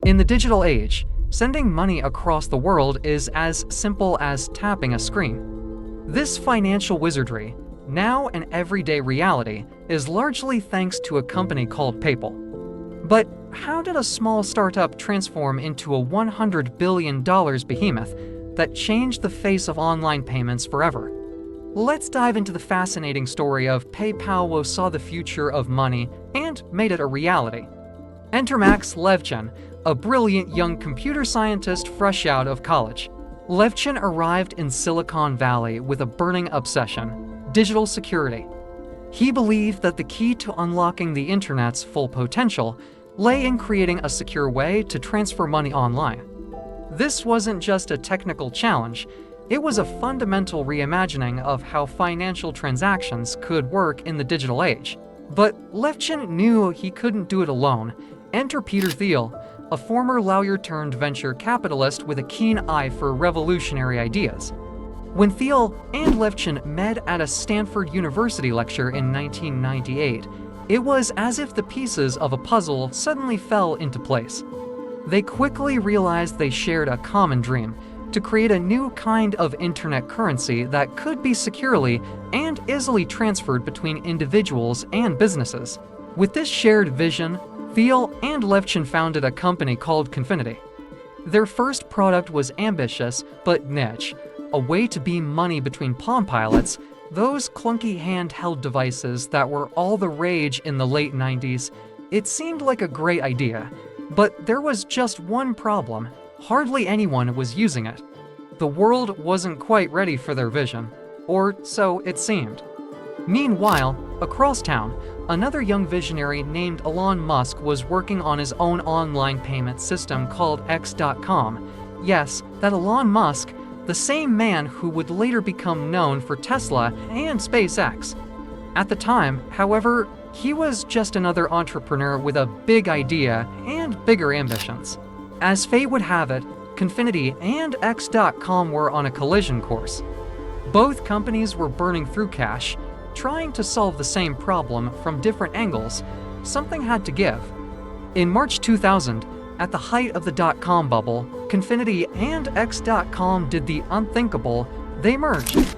In the digital age, sending money across the world is as simple as tapping a screen. This financial wizardry, now an everyday reality, is largely thanks to a company called PayPal. But how did a small startup transform into a $100 billion behemoth that changed the face of online payments forever? Let's dive into the fascinating story of PayPal who saw the future of money and made it a reality. Enter Max Levchin, a brilliant young computer scientist fresh out of college. Levchin arrived in Silicon Valley with a burning obsession: digital security. He believed that the key to unlocking the internet's full potential lay in creating a secure way to transfer money online. This wasn't just a technical challenge, it was a fundamental reimagining of how financial transactions could work in the digital age. But Levchin knew he couldn't do it alone. Enter Peter Thiel, a former lawyer-turned-venture capitalist with a keen eye for revolutionary ideas. When Thiel and Levchin met at a Stanford University lecture in 1998, it was as if the pieces of a puzzle suddenly fell into place. They quickly realized they shared a common dream: to create a new kind of internet currency that could be securely and easily transferred between individuals and businesses. With this shared vision, Thiel and Levchin founded a company called Confinity. Their first product was ambitious but niche, a way to beam money between Palm Pilots, those clunky handheld devices that were all the rage in the late 90s. It seemed like a great idea, but there was just one problem: hardly anyone was using it. The world wasn't quite ready for their vision, or so it seemed. Meanwhile, across town, another young visionary named Elon Musk was working on his own online payment system called X.com. Yes, that Elon Musk, the same man who would later become known for Tesla and SpaceX. At the time, however, he was just another entrepreneur with a big idea and bigger ambitions. As fate would have it, Confinity and X.com were on a collision course. Both companies were burning through cash, trying to solve the same problem from different angles. Something had to give. In March 2000, at the height of the dot-com bubble, Confinity and X.com did the unthinkable: they merged.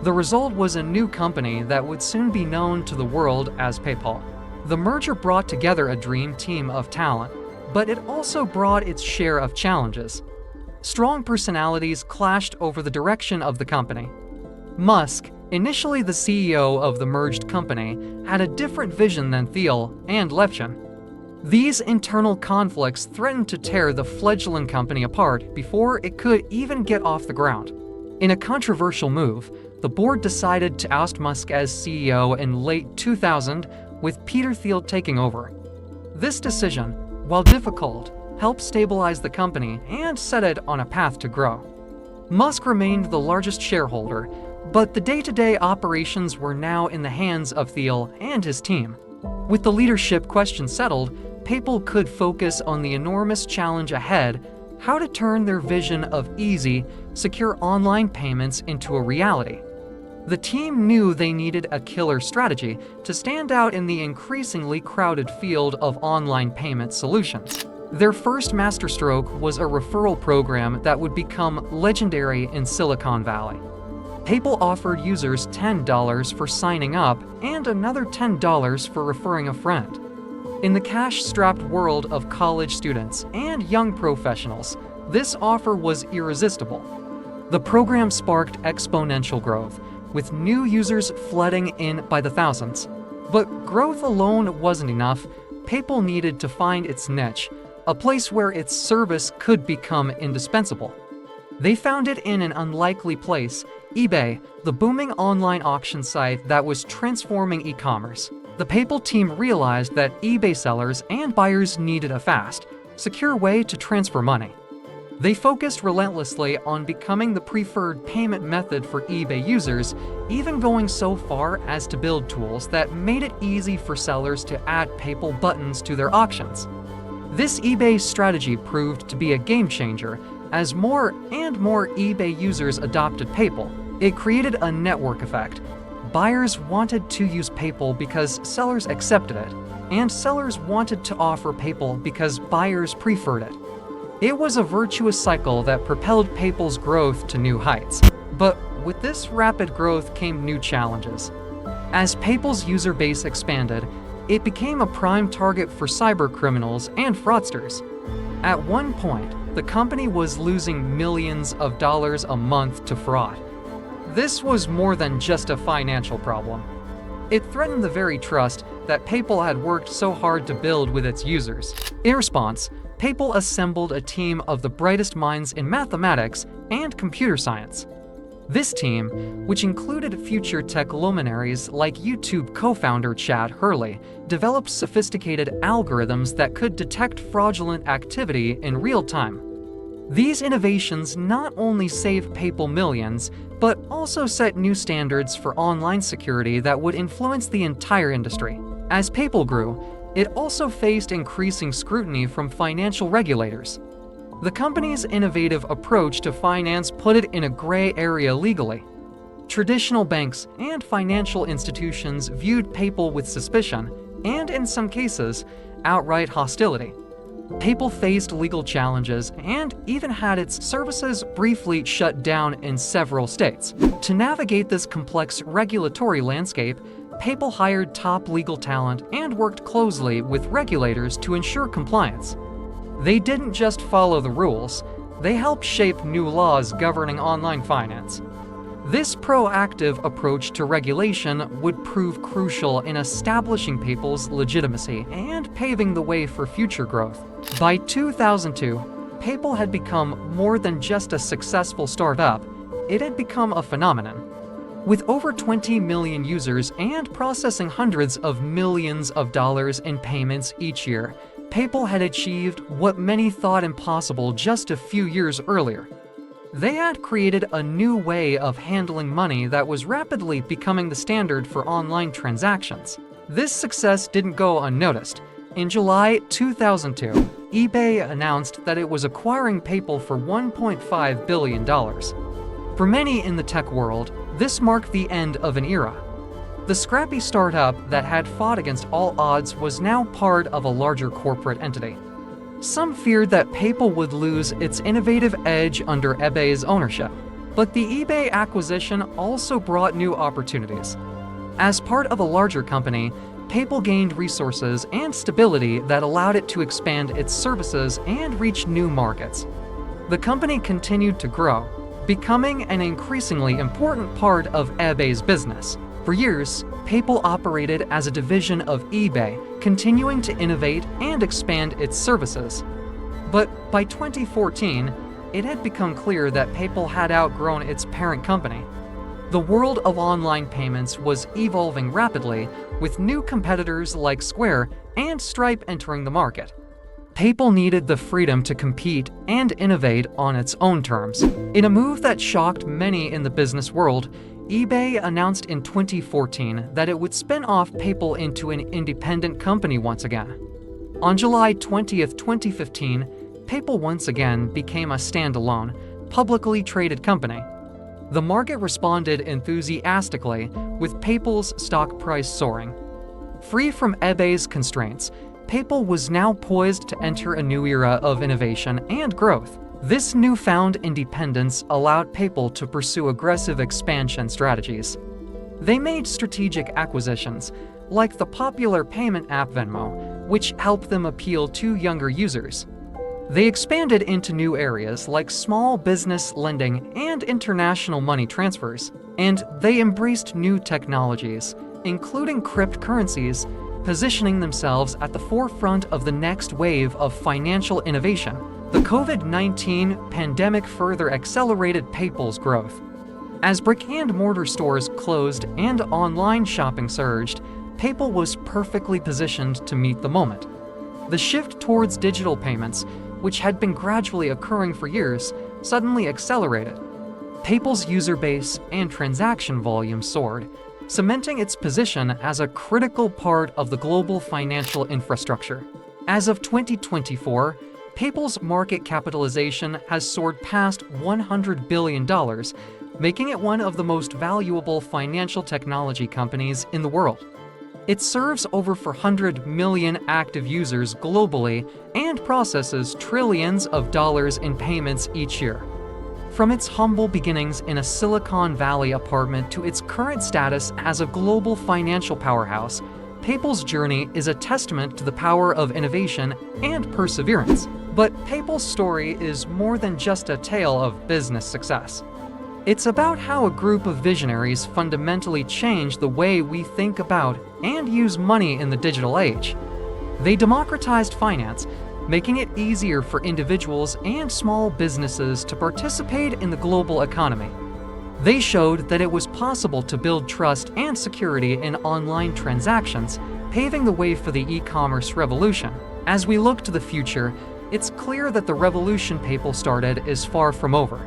The result was a new company that would soon be known to the world as PayPal. The merger brought together a dream team of talent, but it also brought its share of challenges. Strong personalities clashed over the direction of the company. Musk, initially the CEO of the merged company, had a different vision than Thiel and Levchin. These internal conflicts threatened to tear the fledgling company apart before it could even get off the ground. In a controversial move, the board decided to oust Musk as CEO in late 2000, with Peter Thiel taking over. This decision, while difficult, helped stabilize the company and set it on a path to grow. Musk remained the largest shareholder, but the day-to-day operations were now in the hands of Thiel and his team. With the leadership question settled, PayPal could focus on the enormous challenge ahead: how to turn their vision of easy, secure online payments into a reality. The team knew they needed a killer strategy to stand out in the increasingly crowded field of online payment solutions. Their first masterstroke was a referral program that would become legendary in Silicon Valley. PayPal offered users $10 for signing up and another $10 for referring a friend. In the cash-strapped world of college students and young professionals, this offer was irresistible. The program sparked exponential growth, with new users flooding in by the thousands. But growth alone wasn't enough. PayPal needed to find its niche, a place where its service could become indispensable. They found it in an unlikely place: eBay, the booming online auction site that was transforming e-commerce. The PayPal team realized that eBay sellers and buyers needed a fast, secure way to transfer money. They focused relentlessly on becoming the preferred payment method for eBay users, even going so far as to build tools that made it easy for sellers to add PayPal buttons to their auctions. This eBay strategy proved to be a game changer. As more and more eBay users adopted PayPal, it created a network effect. Buyers wanted to use PayPal because sellers accepted it, and sellers wanted to offer PayPal because buyers preferred it. It was a virtuous cycle that propelled PayPal's growth to new heights. But with this rapid growth came new challenges. As PayPal's user base expanded, it became a prime target for cybercriminals and fraudsters. At one point, the company was losing millions of dollars a month to fraud. This was more than just a financial problem. It threatened the very trust that PayPal had worked so hard to build with its users. In response, PayPal assembled a team of the brightest minds in mathematics and computer science. This team, which included future tech luminaries like YouTube co-founder Chad Hurley, developed sophisticated algorithms that could detect fraudulent activity in real time. These innovations not only saved PayPal millions, but also set new standards for online security that would influence the entire industry. As PayPal grew, it also faced increasing scrutiny from financial regulators. The company's innovative approach to finance put it in a gray area legally. Traditional banks and financial institutions viewed PayPal with suspicion, and in some cases, outright hostility. PayPal faced legal challenges and even had its services briefly shut down in several states. To navigate this complex regulatory landscape, PayPal hired top legal talent and worked closely with regulators to ensure compliance. They didn't just follow the rules, they helped shape new laws governing online finance. This proactive approach to regulation would prove crucial in establishing PayPal's legitimacy and paving the way for future growth. By 2002, PayPal had become more than just a successful startup, it had become a phenomenon. With over 20 million users and processing hundreds of millions of dollars in payments each year, PayPal had achieved what many thought impossible just a few years earlier. They had created a new way of handling money that was rapidly becoming the standard for online transactions. This success didn't go unnoticed. In July 2002, eBay announced that it was acquiring PayPal for $1.5 billion. For many in the tech world, this marked the end of an era. The scrappy startup that had fought against all odds was now part of a larger corporate entity. Some feared that PayPal would lose its innovative edge under eBay's ownership, but the eBay acquisition also brought new opportunities. As part of a larger company, PayPal gained resources and stability that allowed it to expand its services and reach new markets. The company continued to grow, becoming an increasingly important part of eBay's business. For years, PayPal operated as a division of eBay, continuing to innovate and expand its services. But by 2014, it had become clear that PayPal had outgrown its parent company. The world of online payments was evolving rapidly, with new competitors like Square and Stripe entering the market. PayPal needed the freedom to compete and innovate on its own terms. In a move that shocked many in the business world, eBay announced in 2014 that it would spin off PayPal into an independent company once again. On July 20, 2015, PayPal once again became a standalone, publicly traded company. The market responded enthusiastically, with PayPal's stock price soaring. Free from eBay's constraints, PayPal was now poised to enter a new era of innovation and growth. This newfound independence allowed PayPal to pursue aggressive expansion strategies. They made strategic acquisitions, like the popular payment app Venmo, which helped them appeal to younger users. They expanded into new areas like small business lending and international money transfers, and they embraced new technologies, including cryptocurrencies, positioning themselves at the forefront of the next wave of financial innovation. The COVID-19 pandemic further accelerated PayPal's growth. As brick-and-mortar stores closed and online shopping surged, PayPal was perfectly positioned to meet the moment. The shift towards digital payments, which had been gradually occurring for years, suddenly accelerated. PayPal's user base and transaction volume soared, cementing its position as a critical part of the global financial infrastructure. As of 2024, PayPal's market capitalization has soared past $100 billion, making it one of the most valuable financial technology companies in the world. It serves over 400 million active users globally and processes trillions of dollars in payments each year. From its humble beginnings in a Silicon Valley apartment to its current status as a global financial powerhouse, PayPal's journey is a testament to the power of innovation and perseverance. But PayPal's story is more than just a tale of business success. It's about how a group of visionaries fundamentally changed the way we think about and use money in the digital age. They democratized finance, making it easier for individuals and small businesses to participate in the global economy. They showed that it was possible to build trust and security in online transactions, paving the way for the e-commerce revolution. As we look to the future, it's clear that the revolution PayPal started is far from over.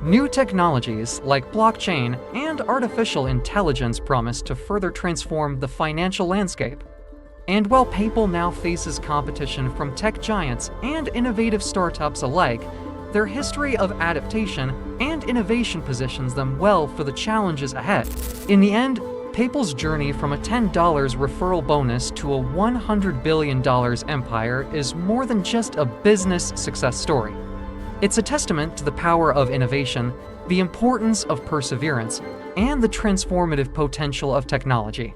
New technologies like blockchain and artificial intelligence promise to further transform the financial landscape. And while PayPal now faces competition from tech giants and innovative startups alike, their history of adaptation and innovation positions them well for the challenges ahead. In the end, PayPal's journey from a $10 referral bonus to a $100 billion empire is more than just a business success story. It's a testament to the power of innovation, the importance of perseverance, and the transformative potential of technology.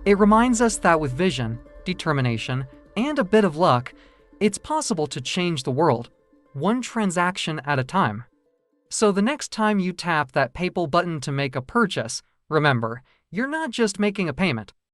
It reminds us that with vision, determination, and a bit of luck, it's possible to change the world, one transaction at a time. So the next time you tap that PayPal button to make a purchase, remember, you're not just making a payment,